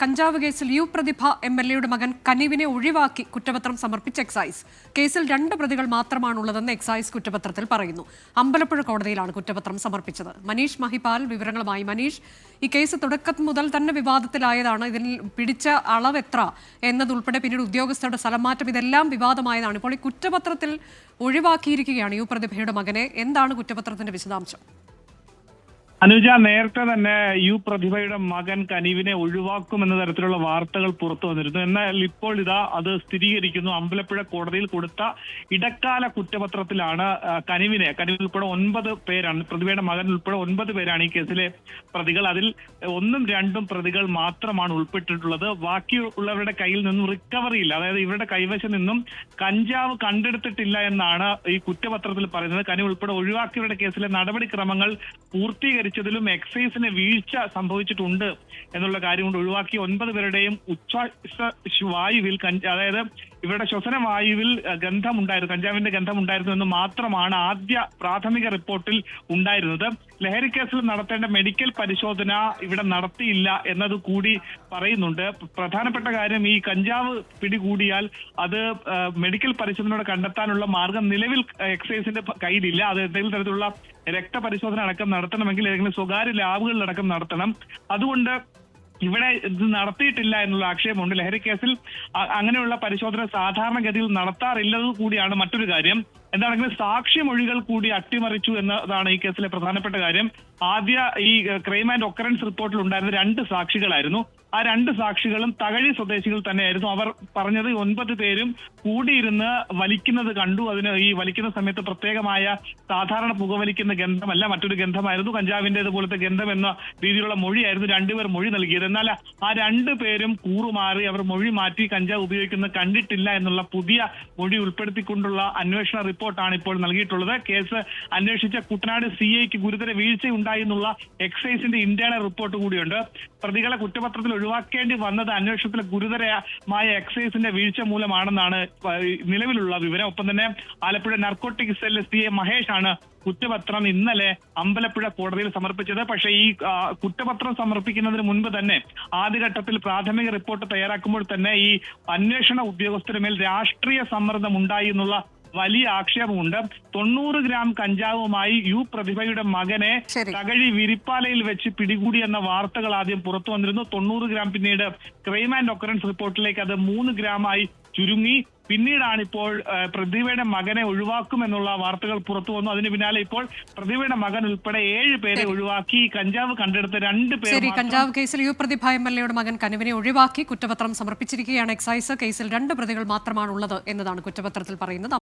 കഞ്ചാവ് കേസിൽ യു പ്രതിഭ MLA മകൻ കനിവിനെ ഒഴിവാക്കി കുറ്റപത്രം സമർപ്പിച്ച എക്സൈസ്. കേസിൽ 2 പ്രതികൾ മാത്രമാണുള്ളതെന്ന് എക്സൈസ് കുറ്റപത്രത്തിൽ പറയുന്നു. അമ്പലപ്പുഴ കോടതിയിലാണ് കുറ്റപത്രം സമർപ്പിച്ചത്. മനീഷ് മഹിപാൽ വിവരങ്ങളുമായി. മനീഷ്, ഈ കേസ് തുടക്കം മുതൽ തന്നെ വിവാദത്തിലായതാണ്. ഇതിൽ പിടിച്ച അളവ് എത്ര എന്നതുൾപ്പെടെ പിന്നീട് ഉദ്യോഗസ്ഥരുടെ സ്ഥലംമാറ്റം ഇതെല്ലാം വിവാദമായതാണ്. ഇപ്പോൾ ഈ കുറ്റപത്രത്തിൽ ഒഴിവാക്കിയിരിക്കുകയാണ് യു പ്രതിഭയുടെ മകനെ. എന്താണ് കുറ്റപത്രത്തിന്റെ വിശദാംശം? അനുജ, നേരത്തെ തന്നെ യു പ്രതിഭയുടെ മകൻ കനിവിനെ ഒഴിവാക്കുമെന്ന തരത്തിലുള്ള വാർത്തകൾ പുറത്തു വന്നിരുന്നു. എന്നാൽ ഇപ്പോൾ അത് സ്ഥിരീകരിക്കുന്നു. അമ്പലപ്പുഴ കോടതിയിൽ കൊടുത്ത ഇടക്കാല കുറ്റപത്രത്തിലാണ് കനിവ് ഉൾപ്പെടെ 9 പേരാണ്, പ്രതിഭയുടെ മകൻ ഉൾപ്പെടെ 9 പേരാണ് ഈ കേസിലെ പ്രതികൾ. അതിൽ 1ഉം 2ഉം പ്രതികൾ മാത്രമാണ് ഉൾപ്പെട്ടിട്ടുള്ളത്. ബാക്കിയുള്ളവരുടെ കയ്യിൽ നിന്നും റിക്കവറി ഇല്ല. അതായത് ഇവരുടെ കൈവശം നിന്നും കഞ്ചാവ് കണ്ടെടുത്തിട്ടില്ല എന്നാണ് ഈ കുറ്റപത്രത്തിൽ പറയുന്നത്. കനിവ് ഉൾപ്പെടെ ഒഴിവാക്കിയവരുടെ കേസിലെ നടപടിക്രമങ്ങൾ പൂർത്തീകരിച്ചതിലും എക്സൈസിന് വീഴ്ച സംഭവിച്ചിട്ടുണ്ട് എന്നുള്ള കാര്യം കൊണ്ട് ഒഴിവാക്കി 9 പേരുടെയും വായുവിൽ, അതായത് ഇവരുടെ ശ്വസന വായുവിൽ ഗന്ധമുണ്ടായിരുന്നു, കഞ്ചാവിന്റെ ഗന്ധമുണ്ടായിരുന്നു എന്ന് മാത്രമാണ് ആദ്യ പ്രാഥമിക റിപ്പോർട്ടിൽ ഉണ്ടായിരുന്നത്. ലഹരി കേസിൽ നടത്തേണ്ട മെഡിക്കൽ പരിശോധന ഇവിടെ നടത്തിയില്ല എന്നത് കൂടി പറയുന്നുണ്ട്. പ്രധാനപ്പെട്ട കാര്യം, ഈ കഞ്ചാവ് പിടികൂടിയാൽ അത് മെഡിക്കൽ പരിശോധനയോടെ കണ്ടെത്താനുള്ള മാർഗം നിലവിൽ എക്സൈസിന്റെ കയ്യിലില്ല. അത് എന്തെങ്കിലും തരത്തിലുള്ള രക്തപരിശോധന അടക്കം നടത്തണമെങ്കിൽ ഏതെങ്കിലും സ്വകാര്യ ലാബുകളിലടക്കം നടത്തണം. അതുകൊണ്ട് ഇവിടെ ഇത് നടത്തിയിട്ടില്ല എന്നുള്ള ആക്ഷേപമുണ്ട്. ലഹരി കേസിൽ അങ്ങനെയുള്ള പരിശോധന സാധാരണഗതിയിൽ നടത്താറില്ലത് കൂടിയാണ് മറ്റൊരു കാര്യം. എന്താണെങ്കിലും സാക്ഷിമൊഴികൾ കൂടി അട്ടിമറിച്ചു എന്നതാണ് ഈ കേസിലെ പ്രധാനപ്പെട്ട കാര്യം. ആദ്യ ഈ ക്രൈം ആൻഡ് ഒക്കറൻസ് റിപ്പോർട്ടിൽ ഉണ്ടായിരുന്ന 2 സാക്ഷികളായിരുന്നു. ആ 2 സാക്ഷികളും തകഴി സ്വദേശികൾ തന്നെയായിരുന്നു. അവർ പറഞ്ഞത് 9 പേരും കൂടിയിരുന്ന് വലിക്കുന്നത് കണ്ടു. അതിന് ഈ വലിക്കുന്ന സമയത്ത് പ്രത്യേകമായ സാധാരണ പുകവലിക്കുന്ന ഗന്ധമല്ല, മറ്റൊരു ഗന്ധമായിരുന്നു, കഞ്ചാവിന്റേതുപോലത്തെ ഗന്ധം എന്ന രീതിയിലുള്ള മൊഴിയായിരുന്നു 2 പേർ മൊഴി നൽകിയത്. എന്നാൽ ആ 2 പേരും കൂറുമാറി അവർ മൊഴി മാറ്റി കഞ്ചാവ് ഉപയോഗിക്കുന്നത് കണ്ടിട്ടില്ല എന്നുള്ള പുതിയ മൊഴി ഉൾപ്പെടുത്തിക്കൊണ്ടുള്ള അന്വേഷണ റിപ്പോർട്ടാണ് ഇപ്പോൾ നൽകിയിട്ടുള്ളത്. കേസ് അന്വേഷിച്ച കുട്ടനാട് CIക്ക് ഗുരുതര വീഴ്ചയുണ്ടായി എന്നുള്ള എക്സൈസിന്റെ ഇന്റേണൽ റിപ്പോർട്ട് കൂടിയുണ്ട്. പ്രതികളെ കുറ്റപത്രത്തിൽ ഒഴിവാക്കേണ്ടി വന്നത് അന്വേഷണത്തിലെ ഗുരുതരമായ എക്സൈസിന്റെ വീഴ്ച മൂലമാണെന്നാണ് നിലവിലുള്ള വിവരം. ഒപ്പം തന്നെ Alappuzha narcotic cell CI Mahesh ആണ് കുറ്റപത്രം ഇന്നലെ അമ്പലപ്പുഴ കോടതിയിൽ സമർപ്പിച്ചത്. പക്ഷേ ഈ കുറ്റപത്രം സമർപ്പിക്കുന്നതിന് മുൻപ് തന്നെ ആദ്യഘട്ടത്തിൽ പ്രാഥമിക റിപ്പോർട്ട് തയ്യാറാക്കുമ്പോൾ തന്നെ ഈ അന്വേഷണ ഉദ്യോഗസ്ഥരുടെ മേൽ രാഷ്ട്രീയ സമ്മർദ്ദം ഉണ്ടായി എന്നുള്ള വലിയ ആക്ഷേപമുണ്ട്. 90 ഗ്രാം കഞ്ചാവുമായി യു പ്രതിഭയുടെ മകനെ തകഴി വിരിപ്പാലയിൽ വെച്ച് പിടികൂടി എന്ന വാർത്തകൾ ആദ്യം പുറത്തു വന്നിരുന്നു. 90 ഗ്രാം പിന്നീട് ക്രൈം ആൻഡ് ഒക്കറൻസ് റിപ്പോർട്ടിലേക്ക് അത് 3 ഗ്രാമായി ചുരുങ്ങി. പിന്നീടാണ് ഇപ്പോൾ പ്രതിഭയുടെ മകനെ ഒഴിവാക്കുമെന്നുള്ള വാർത്തകൾ പുറത്തു വന്നു. അതിന് പിന്നാലെ ഇപ്പോൾ പ്രതിഭയുടെ മകൻ ഉൾപ്പെടെ 7 പേരെ ഒഴിവാക്കി. കഞ്ചാവ് കണ്ടെടുത്ത 2 പേർ. കഞ്ചാവ് കേസിൽ യു പ്രതിഭ MLA മകൻ കനിവിനെ ഒഴിവാക്കി കുറ്റപത്രം സമർപ്പിച്ചിരിക്കുകയാണ് എക്സൈസ്. കേസിൽ 2 പ്രതികൾ മാത്രമാണുള്ളത് എന്നതാണ് കുറ്റപത്രത്തിൽ പറയുന്നത്.